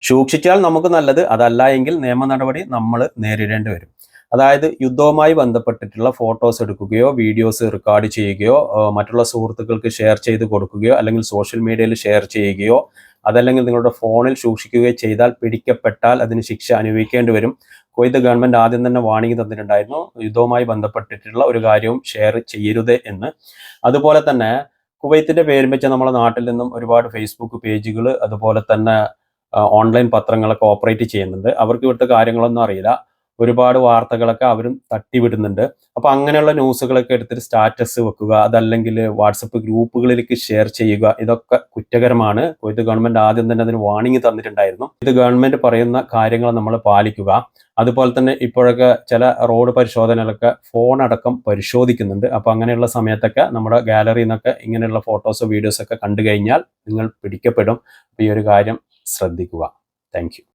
സൂക്ഷിച്ചാൽ നമുക്ക് നല്ലത്, അതല്ല എങ്കിൽ നിയമ നടപടി നമ്മൾ നേരിടേണ്ടി വരും. അതായത് യുദ്ധവുമായി ബന്ധപ്പെട്ടിട്ടുള്ള ഫോട്ടോസ് എടുക്കുകയോ വീഡിയോസ് റെക്കോർഡ് ചെയ്യുകയോ മറ്റുള്ള സുഹൃത്തുക്കൾക്ക് ഷെയർ ചെയ്ത് കൊടുക്കുകയോ അല്ലെങ്കിൽ സോഷ്യൽ മീഡിയയിൽ ഷെയർ ചെയ്യുകയോ അതല്ലെങ്കിൽ നിങ്ങളുടെ ഫോണിൽ സൂക്ഷിക്കുകയോ ചെയ്താൽ പിടിക്കപ്പെട്ടാൽ അതിന് ശിക്ഷ അനുഭവിക്കേണ്ടി വരും. കുവൈത്ത് ഗവൺമെന്റ് ആദ്യം തന്നെ വാർണിംഗ് തന്നിട്ടുണ്ടായിരുന്നു, യുദ്ധവുമായി ബന്ധപ്പെട്ടിട്ടുള്ള ഒരു കാര്യവും ഷെയർ ചെയ്യരുത് എന്ന്. അതുപോലെ തന്നെ കുവൈത്തിന്റെ പേരും വെച്ച നമ്മുടെ നാട്ടിൽ നിന്നും ഒരുപാട് ഫേസ്ബുക്ക് പേജുകൾ അതുപോലെ തന്നെ ഓൺലൈൻ പത്രങ്ങളൊക്കെ ഓപ്പറേറ്റ് ചെയ്യുന്നുണ്ട്. അവർക്ക് ഇവിടുത്തെ കാര്യങ്ങളൊന്നും അറിയില്ല. ഒരുപാട് വാർത്തകളൊക്കെ അവരും തട്ടിവിടുന്നുണ്ട്. അപ്പൊ അങ്ങനെയുള്ള ന്യൂസുകളൊക്കെ എടുത്തിട്ട് സ്റ്റാറ്റസ് വെക്കുക, അതല്ലെങ്കിൽ വാട്സപ്പ് ഗ്രൂപ്പുകളിലേക്ക് ഷെയർ ചെയ്യുക, ഇതൊക്കെ കുറ്റകരമാണ്. ഇത് ഗവൺമെന്റ് ആദ്യം തന്നെ അതിന് വാർണിംഗ് തന്നിട്ടുണ്ടായിരുന്നു. ഇത് ഗവൺമെന്റ് പറയുന്ന കാര്യങ്ങൾ നമ്മൾ പാലിക്കുക. അതുപോലെ തന്നെ ഇപ്പോഴൊക്കെ ചില റോഡ് പരിശോധനകളൊക്കെ ഫോൺ അടക്കം പരിശോധിക്കുന്നുണ്ട്. അപ്പൊ അങ്ങനെയുള്ള സമയത്തൊക്കെ നമ്മുടെ ഗാലറിയിൽ നിന്നൊക്കെ ഇങ്ങനെയുള്ള ഫോട്ടോസോ വീഡിയോസോ ഒക്കെ കണ്ടു കഴിഞ്ഞാൽ നിങ്ങൾ പിടിക്കപ്പെടും. ഈ ഒരു കാര്യം ശ്രദ്ധിക്കുക. Thank you.